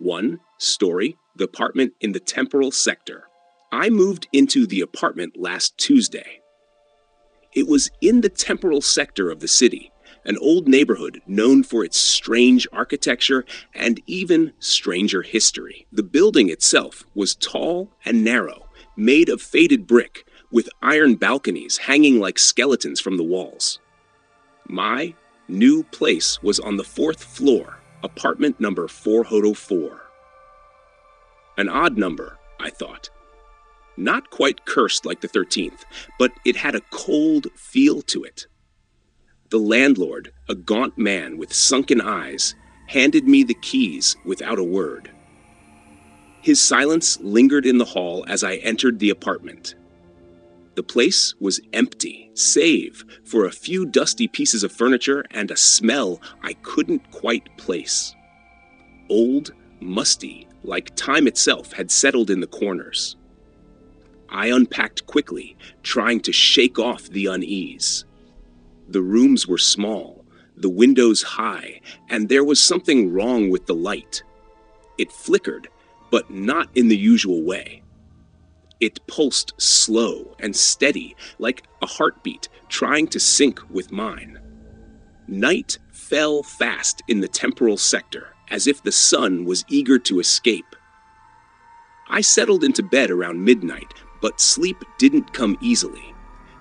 1 story, the apartment in the temporal sector. I moved into the apartment last Tuesday. It was in the temporal sector of the city, an old neighborhood known for its strange architecture and even stranger history. The building itself was tall and narrow, made of faded brick, with iron balconies hanging like skeletons from the walls. My new place was on the 4th floor, apartment number 404. An odd number, I thought. Not quite cursed like the 13th, but it had a cold feel to it. The landlord, a gaunt man with sunken eyes, handed me the keys without a word. His silence lingered in the hall as I entered the apartment. The place was empty, save for a few dusty pieces of furniture and a smell I couldn't quite place. Old, musty, like time itself had settled in the corners. I unpacked quickly, trying to shake off the unease. The rooms were small, the windows high, and there was something wrong with the light. It flickered, but not in the usual way. It pulsed slow and steady, like a heartbeat trying to sync with mine. Night fell fast in the temporal sector, as if the sun was eager to escape. I settled into bed around midnight, but sleep didn't come easily.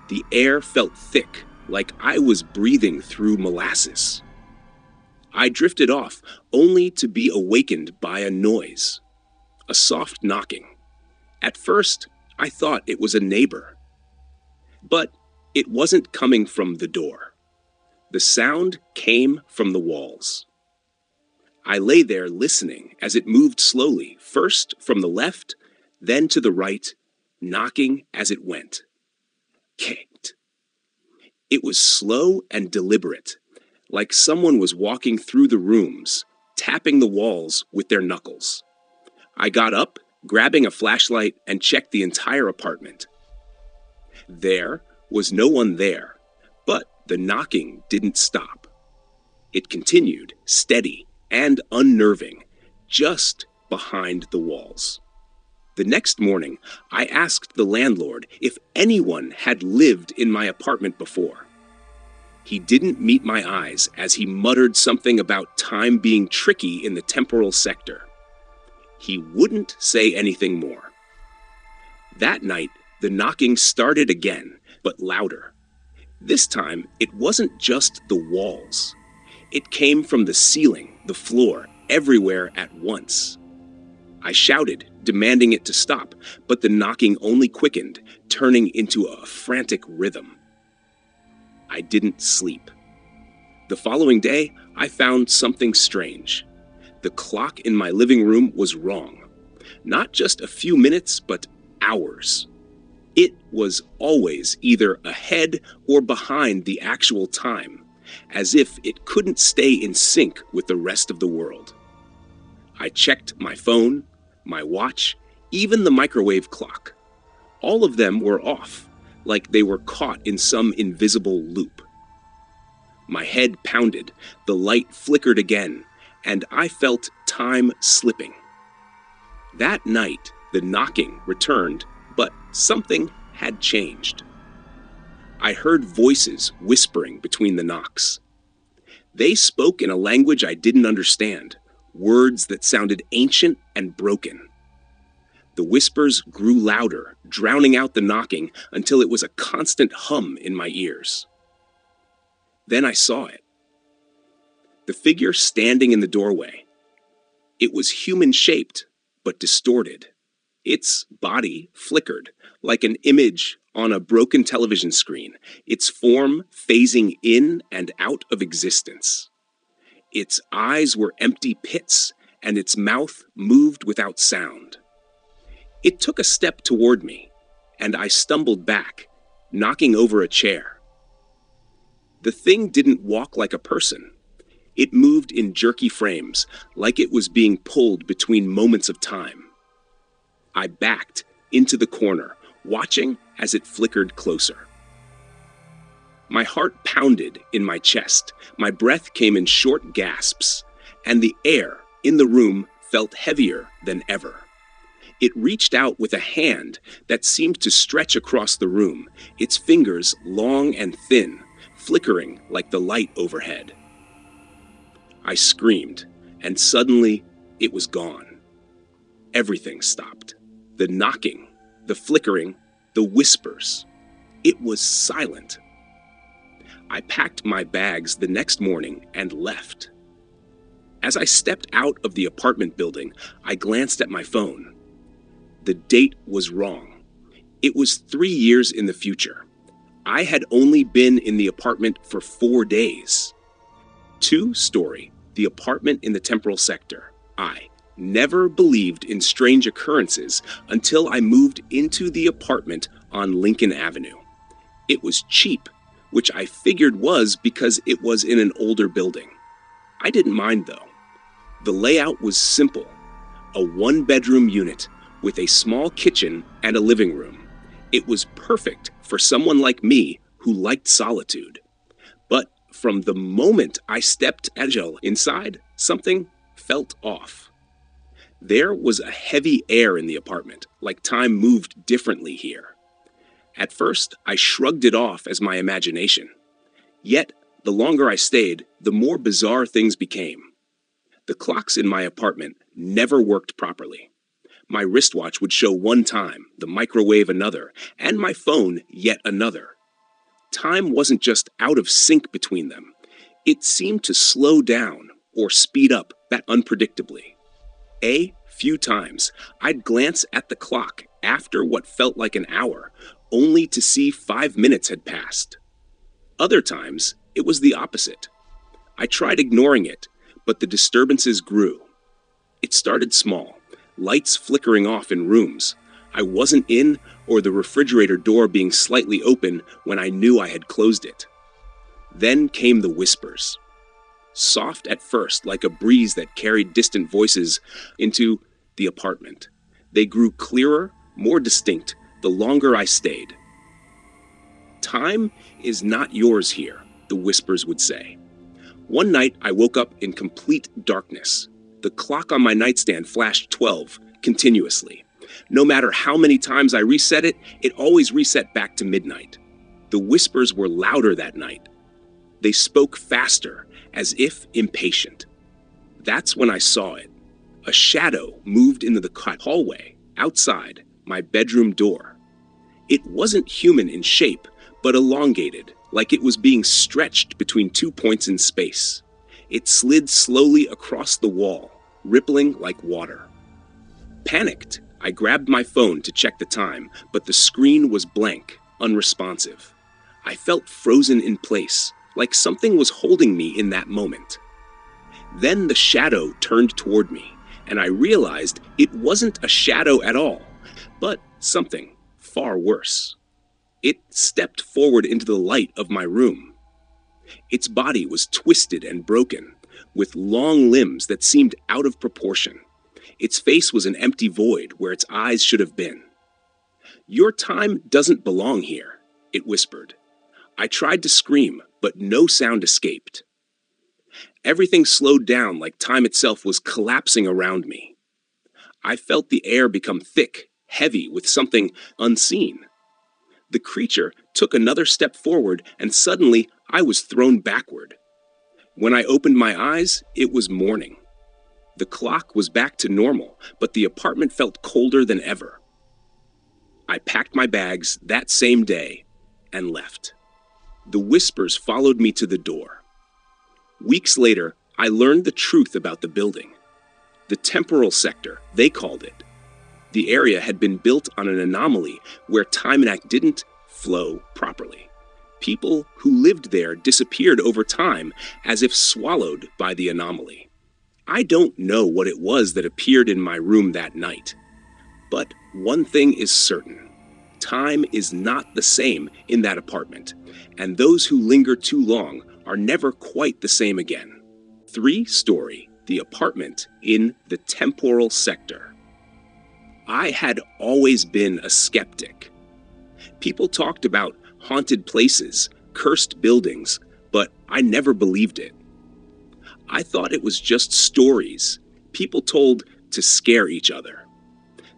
The air felt thick, like I was breathing through molasses. I drifted off, only to be awakened by a noise. A soft knocking. At first, I thought it was a neighbor. But it wasn't coming from the door. The sound came from the walls. I lay there listening as it moved slowly, first from the left, then to the right, knocking as it went. Kicked. It was slow and deliberate, like someone was walking through the rooms, tapping the walls with their knuckles. I got up, grabbing a flashlight, and checked the entire apartment. There was no one there, but the knocking didn't stop. It continued, steady and unnerving, just behind the walls. The next morning, I asked the landlord if anyone had lived in my apartment before. He didn't meet my eyes as he muttered something about time being tricky in the temporal sector. He wouldn't say anything more. That night, the knocking started again, but louder. This time, it wasn't just the walls. It came from the ceiling, the floor, everywhere at once. I shouted, demanding it to stop, but the knocking only quickened, turning into a frantic rhythm. I didn't sleep. The following day, I found something strange. The clock in my living room was wrong. Not just a few minutes, but hours. It was always either ahead or behind the actual time, as if it couldn't stay in sync with the rest of the world. I checked my phone, my watch, even the microwave clock. All of them were off, like they were caught in some invisible loop. My head pounded, the light flickered again, and I felt time slipping. That night, the knocking returned, but something had changed. I heard voices whispering between the knocks. They spoke in a language I didn't understand, words that sounded ancient and broken. The whispers grew louder, drowning out the knocking until it was a constant hum in my ears. Then I saw it. The figure standing in the doorway. It was human-shaped, but distorted. Its body flickered, like an image on a broken television screen, its form phasing in and out of existence. Its eyes were empty pits, and its mouth moved without sound. It took a step toward me, and I stumbled back, knocking over a chair. The thing didn't walk like a person. It moved in jerky frames, like it was being pulled between moments of time. I backed into the corner, watching as it flickered closer. My heart pounded in my chest, my breath came in short gasps, and the air in the room felt heavier than ever. It reached out with a hand that seemed to stretch across the room, its fingers long and thin, flickering like the light overhead. I screamed, and suddenly it was gone. Everything stopped. The knocking, the flickering, the whispers. It was silent. I packed my bags the next morning and left. As I stepped out of the apartment building, I glanced at my phone. The date was wrong. It was 3 years in the future. I had only been in the apartment for 4 days. 2 story, the apartment in the temporal sector. I never believed in strange occurrences until I moved into the apartment on Lincoln Avenue. It was cheap, which I figured was because it was in an older building. I didn't mind though. The layout was simple, a 1-bedroom unit with a small kitchen and a living room. It was perfect for someone like me who liked solitude. But from the moment I stepped inside, something felt off. There was a heavy air in the apartment, like time moved differently here. At first, I shrugged it off as my imagination. Yet, the longer I stayed, the more bizarre things became. The clocks in my apartment never worked properly. My wristwatch would show one time, the microwave another, and my phone yet another. Time wasn't just out of sync between them. It seemed to slow down or speed up that unpredictably. A few times, I'd glance at the clock after what felt like an hour, only to see 5 minutes had passed. Other times, it was the opposite. I tried ignoring it, but the disturbances grew. It started small, lights flickering off in rooms. I wasn't in, or the refrigerator door being slightly open when I knew I had closed it. Then came the whispers. Soft at first, like a breeze that carried distant voices into the apartment. They grew clearer, more distinct, the longer I stayed. Time is not yours here, the whispers would say. One night, I woke up in complete darkness. The clock on my nightstand flashed 12 continuously. No matter how many times I reset it, it always reset back to midnight. The whispers were louder that night. They spoke faster, as if impatient. That's when I saw it. A shadow moved into the hallway, outside my bedroom door. It wasn't human in shape, but elongated, like it was being stretched between 2 points in space. It slid slowly across the wall, rippling like water. Panicked, I grabbed my phone to check the time, but the screen was blank, unresponsive. I felt frozen in place, like something was holding me in that moment. Then the shadow turned toward me, and I realized it wasn't a shadow at all, but something far worse. It stepped forward into the light of my room. Its body was twisted and broken, with long limbs that seemed out of proportion. Its face was an empty void where its eyes should have been. "Your time doesn't belong here," it whispered. I tried to scream, but no sound escaped. Everything slowed down like time itself was collapsing around me. I felt the air become thick, heavy with something unseen. The creature took another step forward, and suddenly I was thrown backward. When I opened my eyes, it was morning. The clock was back to normal, but the apartment felt colder than ever. I packed my bags that same day and left. The whispers followed me to the door. Weeks later, I learned the truth about the building. The temporal sector, they called it. The area had been built on an anomaly where time didn't flow properly. People who lived there disappeared over time as if swallowed by the anomaly. I don't know what it was that appeared in my room that night. But one thing is certain. Time is not the same in that apartment, and those who linger too long are never quite the same again. 3-story, the apartment in the temporal sector. I had always been a skeptic. People talked about haunted places, cursed buildings, but I never believed it. I thought it was just stories people told to scare each other.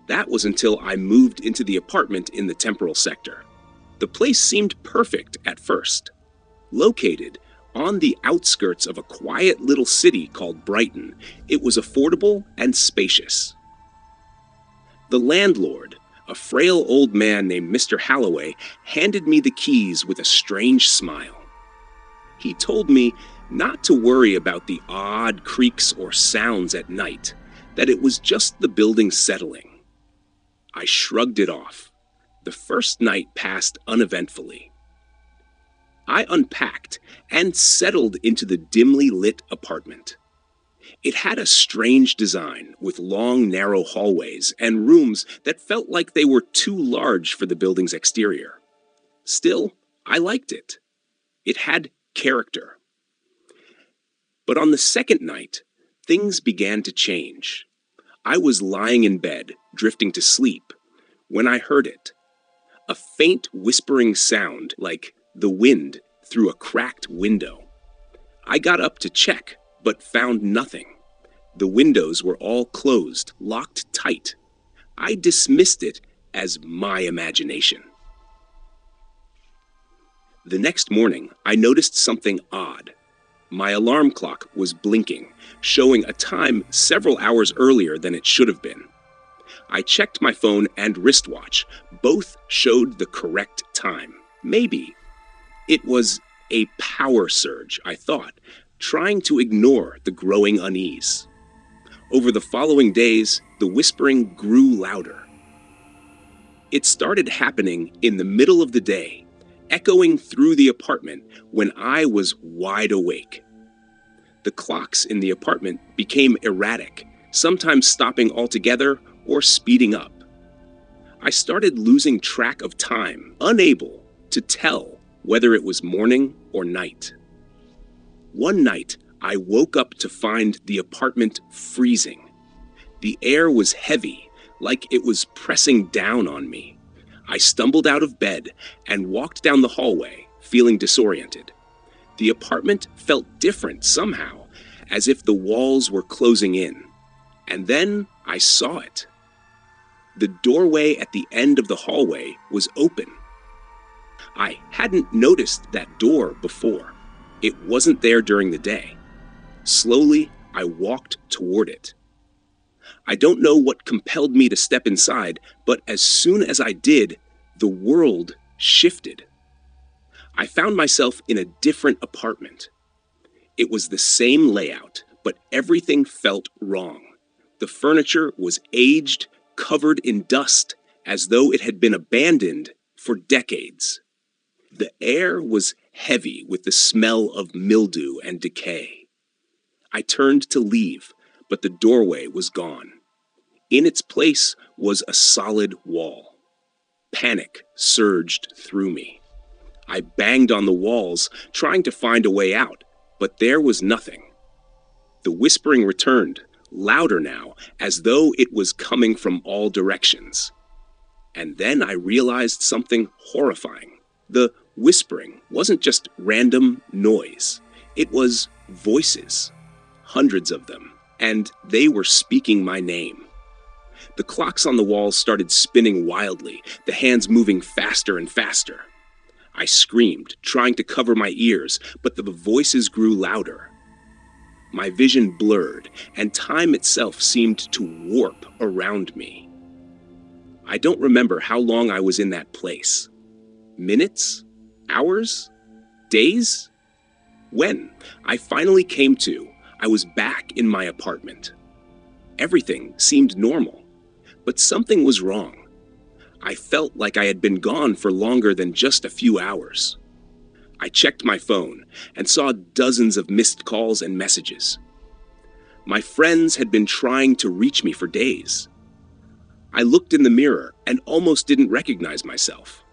That was until I moved into the apartment in the temporal sector. The place seemed perfect at first. Located on the outskirts of a quiet little city called Brighton, it was affordable and spacious. The landlord, a frail old man named Mr. Halloway, handed me the keys with a strange smile. He told me not to worry about the odd creaks or sounds at night, that it was just the building settling. I shrugged it off. The first night passed uneventfully. I unpacked and settled into the dimly lit apartment. It had a strange design with long, narrow hallways and rooms that felt like they were too large for the building's exterior. Still, I liked it. It had character. But on the second night, things began to change. I was lying in bed, drifting to sleep, when I heard it. A faint whispering sound like the wind through a cracked window. I got up to check, but found nothing. The windows were all closed, locked tight. I dismissed it as my imagination. The next morning, I noticed something odd. My alarm clock was blinking, showing a time several hours earlier than it should have been. I checked my phone and wristwatch. Both showed the correct time. Maybe it was a power surge, I thought, trying to ignore the growing unease. Over the following days, the whispering grew louder. It started happening in the middle of the day, echoing through the apartment when I was wide awake. The clocks in the apartment became erratic, sometimes stopping altogether or speeding up. I started losing track of time, unable to tell whether it was morning or night. One night, I woke up to find the apartment freezing. The air was heavy, like it was pressing down on me. I stumbled out of bed and walked down the hallway, feeling disoriented. The apartment felt different somehow, as if the walls were closing in. And then I saw it. The doorway at the end of the hallway was open. I hadn't noticed that door before. It wasn't there during the day. Slowly, I walked toward it. I don't know what compelled me to step inside, but as soon as I did, the world shifted. I found myself in a different apartment. It was the same layout, but everything felt wrong. The furniture was aged, covered in dust, as though it had been abandoned for decades. The air was heavy with the smell of mildew and decay. I turned to leave, but the doorway was gone. In its place was a solid wall. Panic surged through me. I banged on the walls, trying to find a way out, but there was nothing. The whispering returned, louder now, as though it was coming from all directions. And then I realized something horrifying. The whispering wasn't just random noise. It was voices, hundreds of them, and they were speaking my name. The clocks on the walls started spinning wildly, the hands moving faster and faster. I screamed, trying to cover my ears, but the voices grew louder. My vision blurred, and time itself seemed to warp around me. I don't remember how long I was in that place. Minutes? Hours? Days? When I finally came to, I was back in my apartment. Everything seemed normal, but something was wrong. I felt like I had been gone for longer than just a few hours. I checked my phone and saw dozens of missed calls and messages. My friends had been trying to reach me for days. I looked in the mirror and almost didn't recognize myself.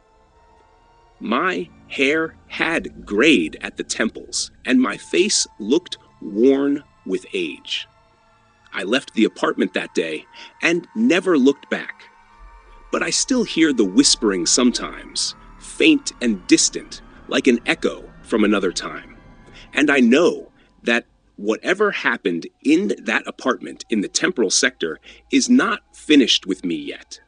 My hair had grayed at the temples, and my face looked worn with age. I left the apartment that day and never looked back. But I still hear the whispering sometimes, faint and distant, like an echo from another time. And I know that Whatever happened in that apartment in the temporal sector is not finished with me yet.